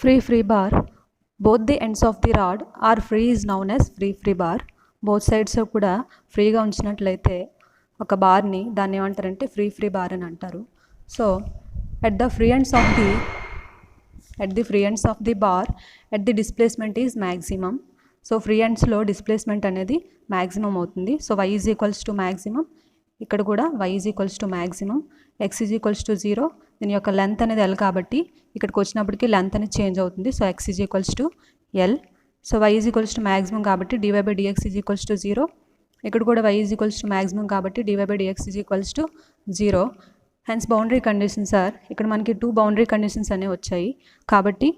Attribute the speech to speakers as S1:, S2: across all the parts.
S1: free bar. Both the ends of the rod are free is known as free bar. Both sides కూడా ఫ్రీగా ఉంచినట్లయితే ఒక బార్ని దాన్ని ఏమంటారంటే ఫ్రీ బార్ అని అంటారు. So at the free ends of the bar at the displacement is maximum. So free ఎండ్స్లో displacement అనేది మ్యాక్సిమం అవుతుంది. So y is equals to maximum, ఇక్కడ కూడా y is equals to maximum, x is equals to 0. దీని యొక్క length అనేది L కాబట్టి ఇక్కడికి వచ్చినప్పటికీ లెంత్ అనేది చేంజ్ అవుతుంది. So x is equals to L. So y is equals to maximum కాబట్టి dy/dx ఈజ్ ఈక్వల్స్ టు 0. ఇక్కడ కూడా y is equals to maximum కాబట్టి dy/dx is equals to 0. Hence boundary conditions are, ఇక్కడ మనకి 2 boundary conditions అనేవి వచ్చాయి కాబట్టి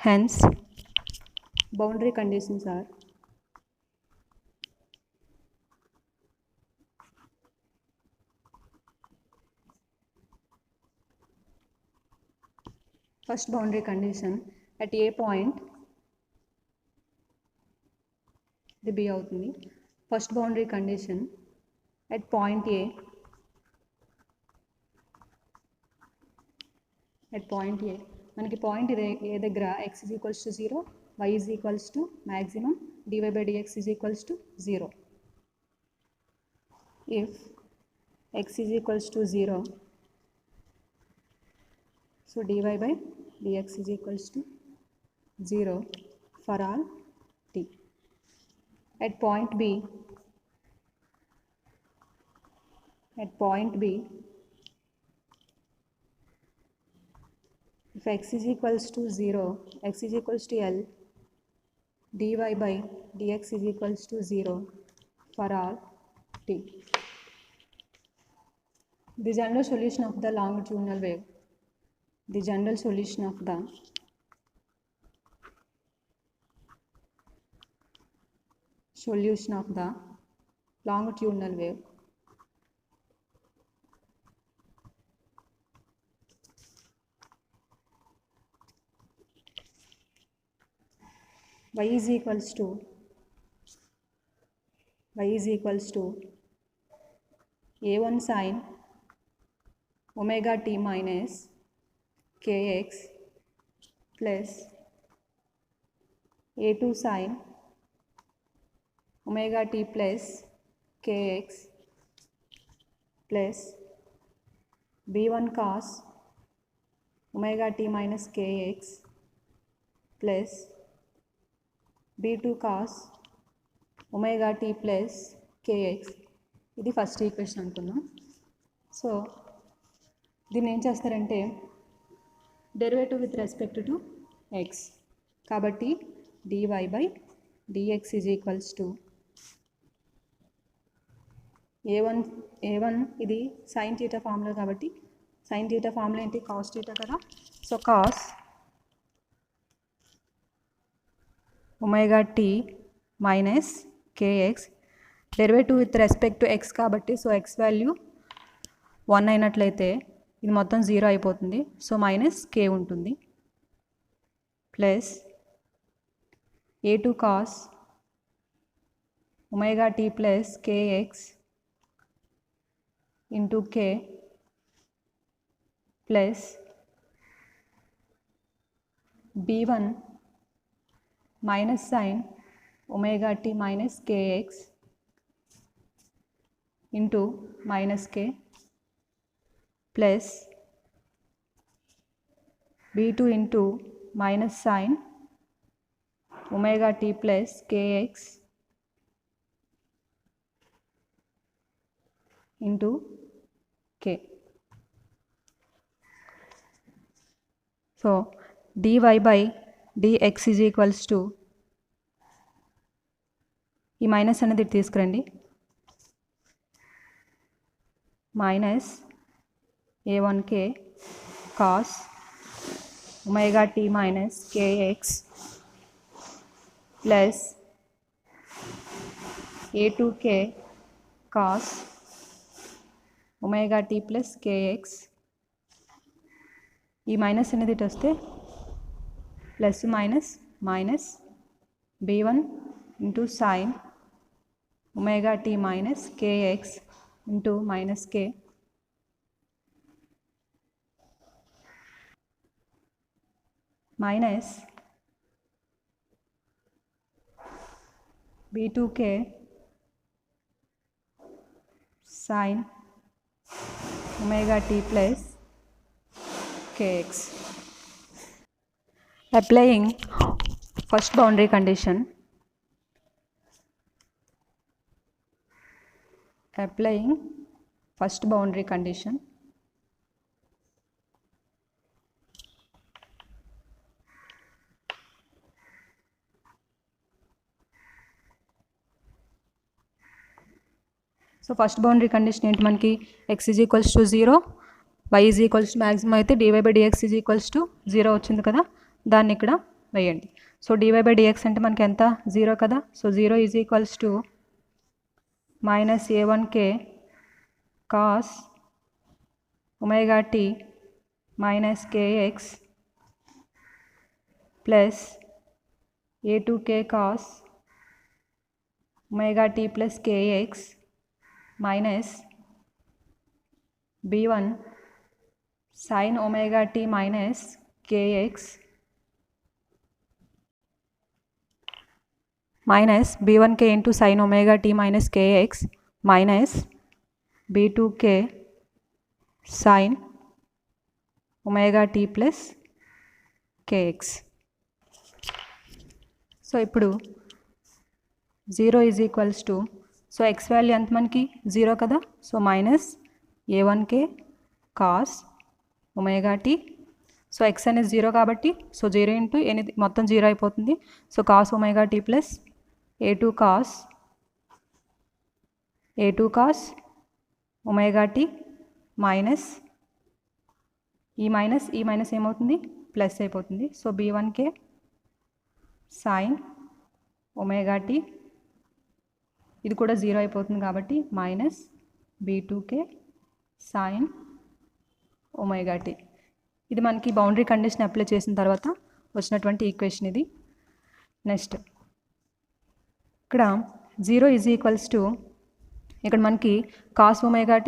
S1: hence boundary conditions are first boundary condition at a point, ఇది B అవుతుంది. first boundary condition at point A, మనకి point ఏ దగ్గర x is equals to 0, y is equals to maximum, dy/dx is equals to 0. if x is equals to 0, so dy/dx is equals to 0 for all t. At point B, if x is equals to 0, x is equals to L, dy/dx is equals to 0 for all t. The general solution of the longitudinal wave. The general solution of the longitudinal wave y is equals to a1 sin omega t minus kx plus a2 sin omega t plus kx plus b1 cos omega t minus kx plus b2 cos omega t plus kx. ఇది first equation అనుకున్నాం. So దీన్ని ఏం చేస్తారంటే derivative with respect to x కాబట్టి dy/dx is equals to a1 ఇది sine theta formula కాబట్టి sine theta formula ఏంటి, cos theta కదా. So cos omega t minus k x, derivative with respect to x కాబట్టి సో x వాల్యూ 1 అయినట్లయితే ఇది మొత్తం 0 అయిపోతుంది. సో మైనస్ k ఉంటుంది plus a2 cos omega t plus k x into k plus b1 minus sine omega t minus k x into minus k plus b2 into minus sine omega t plus k x into k. So dy/dx is equals to ఈ minus అనేది తీసుకురండి, minus a1k cos omega t minus k x plus a2k cos omega t plus k x. ఈ minus అనేది ఇటు వస్తే plus minus minus b1 into sine omega t minus k x into minus k minus b2k sin omega t plus kx. Applying first boundary condition. Applying first boundary condition. So first boundary condition ఏంటి మనకి x is equals to 0, y is equals to maximum అయితే dy/dx is equals to 0 వచ్చింది కదా, దాన్ని ఇక్కడ వేయండి. So dy/dx అంటే మనకి ఎంత 0 కదా, so 0 is equals to minus a1k cos omega t minus kx plus a2k cos omega t plus kx minus b1 sin omega t minus kx minus b1k into sin omega t minus kx minus b2k sin omega t plus kx. So ఇప్పుడు 0 is equals to, so x value ఎంత మనకి 0 కదా, so minus a1k cos omega t. So x అనేది 0 కాబట్టి so 0 into ఎనిమిది మొత్తం 0 అయిపోతుంది. So cos omega t plus a2 cos omega t minus ఈ మైనస్ ఏమవుతుంది ప్లస్ అయిపోతుంది. So b1k sine omega t, ఇది కూడా 0 అయిపోతుంది కాబట్టి minus b2k sign omega t. ఇది మనకి బౌండరీ కండిషన్ అప్లై చేసిన తర్వాత వచ్చినటువంటి ఈక్వేషన్ ఇది. నెక్స్ట్ ఇక్కడ 0 ఈజ్ ఈక్వల్స్ టు, ఇక్కడ మనకి cos omega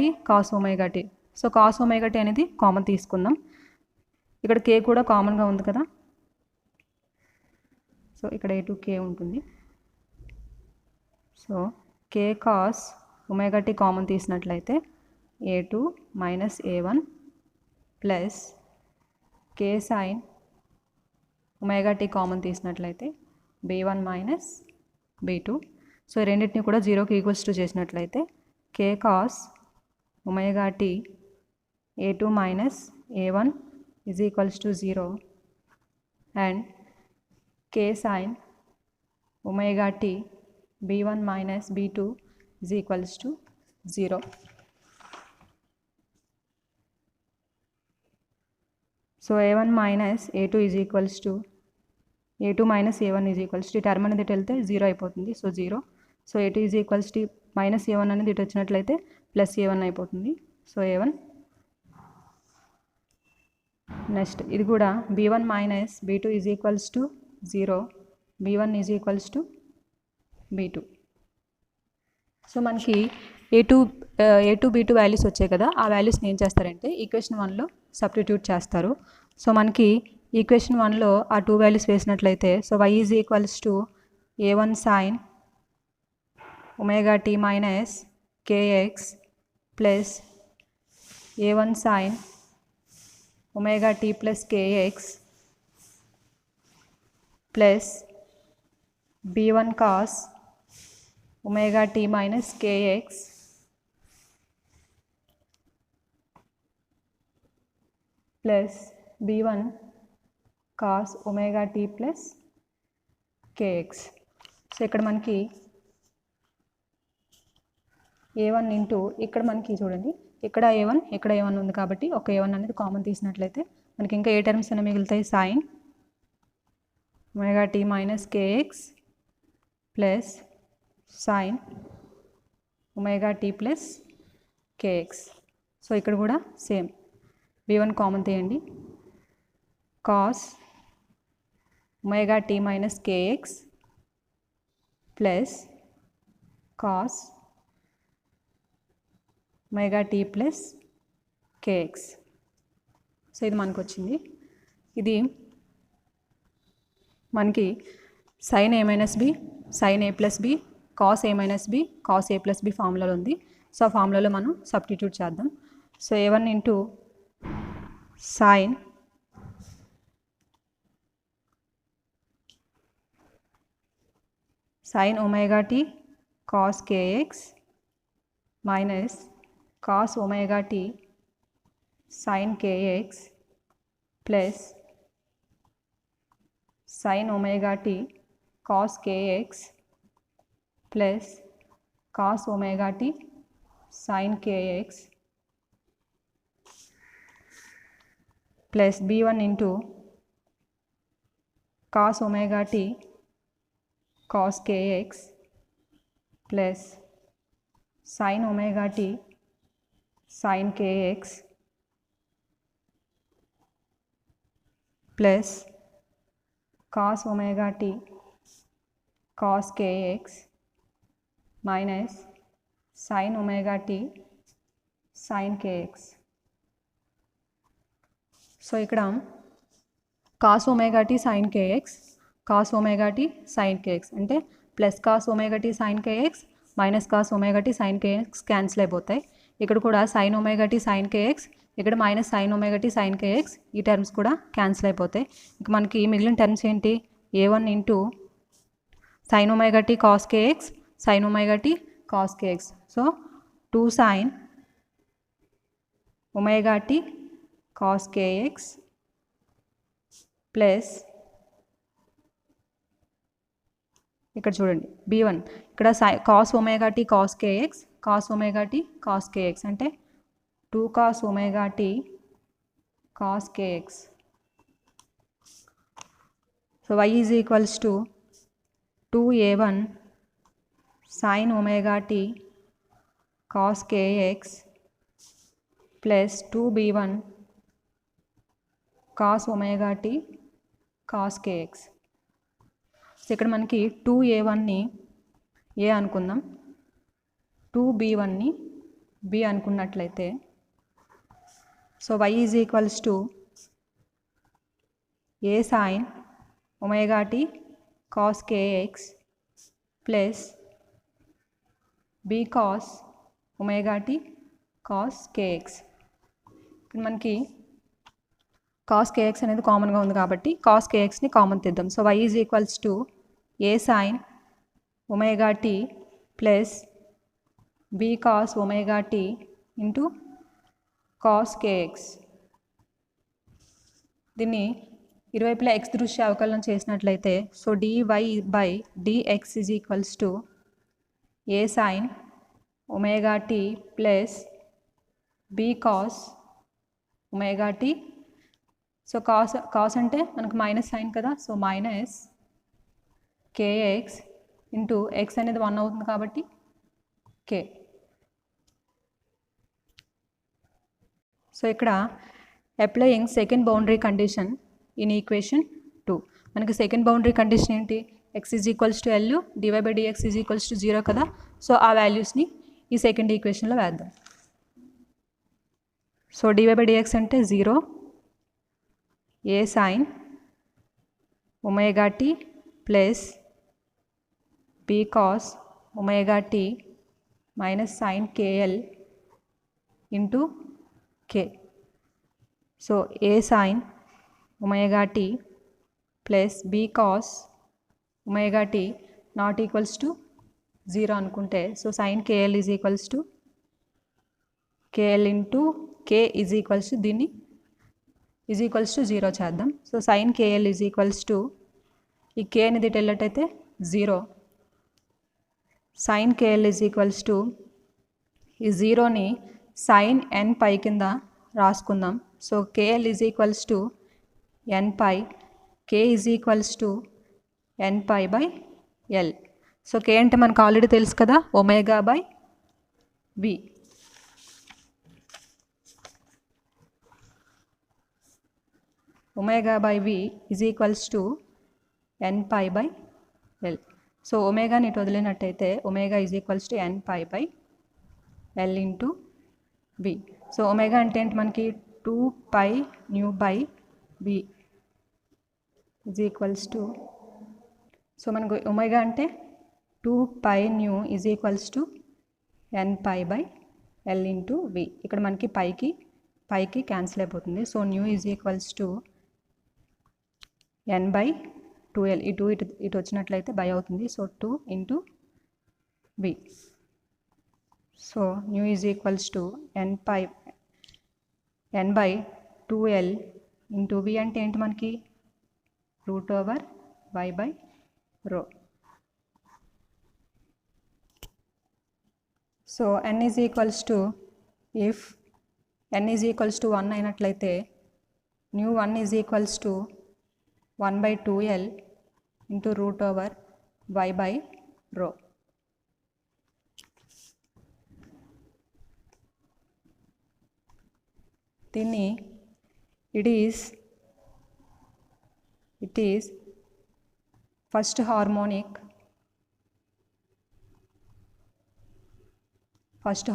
S1: t, so cos omega t అనేది కామన్ తీసుకుందాం. ఇక్కడ k కూడా కామన్గా ఉంది కదా, సో ఇక్కడ a2k ఉంటుంది. So k cos omega t common తీసినట్లయితే a2 minus a1 plus k sine omega t common తీసినట్లయితే b1 మైనస్ b2. సో ఈ రెండింటిని కూడా 0కి ఈక్వల్స్ టు చేసినట్లయితే k cos omega t a2 minus a1 is equals to 0 and k sine omega t b1 minus b2 is equals to 0. So a1 minus a2 is equals to a2 minus a1 is equals to term అనేది వెళ్తే 0 అయిపోతుంది. So 0. So a2 is equals to minus a1 అనేది ఇటు వచ్చినట్లయితే plus a1 అయిపోతుంది. So a1 next ఇది కూడా b1 minus b2 is equals to 0, b1 is equals to b2. So మనకి a2 b2 వాల్యూస్ వచ్చాయి కదా, ఆ వాల్యూస్ని ఏం చేస్తారంటే ఈక్వేషన్ 1లో సబ్స్టిట్యూట్ చేస్తారు. సో మనకి ఈక్వేషన్ 1లో ఆ 2 వాల్యూస్ వేసినట్లయితే so y is equals to a1 sine omega t minus kx plus a1 sine omega t plus kx plus b1 cos omega t minus kx plus b1 cos omega t plus kx. So ఇక్కడ మనకి a1 into ఇక్కడ మనకి చూడండి ఇక్కడ a1 ఉంది కాబట్టి ఒక a1 అనేది కామన్ తీసినట్లయితే మనకి ఇంకా ఏ టర్మ్స్ అనేవి మిగులుతాయి, sine omega t minus kx plus sine omega t plus kx. So ఇక్కడ కూడా సేమ్ b1 కామన్ తీయండి, cos omega t minus kx plus cos omega t plus kx. So ఇది మనకు వచ్చింది. ఇది మనకి sin a minus b sin a plus b cos a minus b cos a plus b ఫార్ములాలో ఉంది. So ఆ ఫార్ములాలో మనం సబ్స్టిట్యూట్ చేద్దాం. So a1 into sin omega t cos kx minus cos omega t sin kx plus sin omega t cos kx plus cos omega t sin kx plus b1 into cos omega t cos kx plus sin omega t sin kx plus cos omega t cos kx minus sin omega t sin kx. So ఇక్కడ cos omega t sin kx cos omega t sin kx అంటే plus cos omega t sin kx minus cos omega t sin kx cancel అయిపోతాయి. ఇక్కడ కూడా sin omega t sin kx ఇక్కడ minus sin omega t sin kx ఈ terms కూడా cancel అయిపోతాయి. ఇక మనకి మిగిలిన టర్మ్స్ ఏంటి a1 into sin omega t cos kx sin omega t cos kx. So 2 sin omega t cos kx plus ఇక్కడ చూడండి b1 ఇక్కడ cos omega t cos kx cos omega t cos kx అంటే 2 cos omega t cos kx. So y is equals to 2a1 sin omega t cos kx plus 2b1 cos omega t cos kx. So ఇక్కడ మనకి 2a1ని a అనుకుందాం 2b1ని b అనుకున్నట్లయితే so y is equals to a sin omega t cos kx plus b cos omega t cos kx. ఇక్కడ మనకి cos kx అనేది కామన్గా ఉంది కాబట్టి cos kxని కామన్ తీద్దాం. So y is equals to a sin omega t plus b cos omega t into cos kx. దీన్ని ఇరువైపులా x దృష్ట్యా అవకలనం చేసినట్లయితే so dy by dx is equals to a sin omega t plus b cos omega t. So cos అంటే మనకు minus sign కదా so minus kx into x అనేది 1 అవుతుంది కాబట్టి k. సో ఇక్కడ applying second boundary condition in equation 2 మనకి second boundary condition ఏంటి x is equals to l dy by dx is equals to 0 కదా. సో ఆ వాల్యూస్ని ఈ సెకండ్ ఈక్వేషన్లో వేద్దాం. సో dy బై dx అంటే 0 a sin omega t plus b cos omega t minus sin kl into k. So a sin omega t plus b cos omega t not equals to 0 అనుకుంటే so sin kl is equals to kl into k is equals to దీన్ని is equals to 0 చేద్దాం. So sin kl is equals to ఈ k అనేది వెళ్ళేటైతే 0 sin kl is equals to ఈ 0ని sin n pi కింద రాసుకుందాం. So kl is equals to n pi k is equals to n pi by l. So k అంటే మనకు already తెలుసు కదా omega by v. Omega by v is equals to n pi by l. So ఒమేగాని ఇటు వదిలినట్టయితే omega is equals to n pi by l into v. So omega అంటే ఏంటి మనకి 2 pi nu by v is equals to so మనకు omega అంటే 2π nu is equals to nπ/L into v. ఇక్కడ మనకి పైకి క్యాన్సిల్ అయిపోతుంది. So nu is equals to n/2L. ఇటు వచ్చినట్లయితే బై అవుతుంది. So 2 into v. So nu is equals to n/2L into v అంటే ఏంటి మనకి √y/ρ. So n is equals to if n is equals to 1 అయినట్లయితే nu 1 is equals to 1/2L into √y/ρ. దీన్ని it is first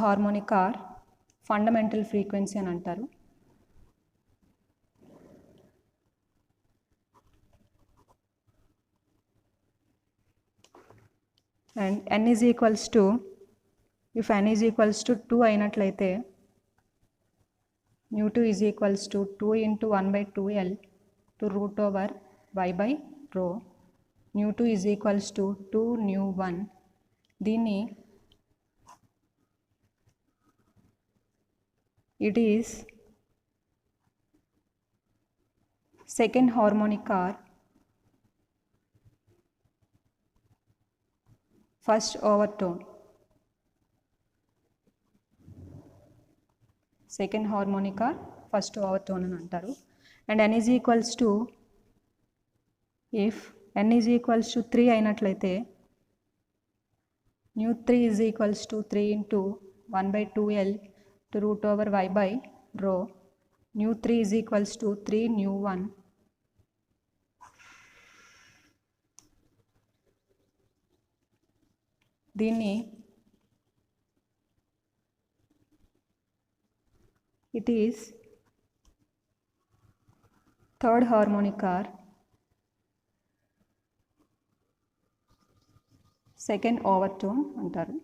S1: harmonic or fundamental frequency అని అంటారు. And n is equals to if n is equals to 2 అయినట్లయితే new 2 is equals to 2 into 1/2L to √y/ρ. New 2 is equals to 2 new 1. దీన్ని it is second harmonic or first overtone. Second harmonic or first overtone అని అంటారు. And n is equals to if n is equals to 3 అయినట్లయితే new 3 is equals to 3 into 1/2L to √y/ρ. New 3 is equals to 3 new 1. దీన్ని it is third harmonic or second overtone అంటారు.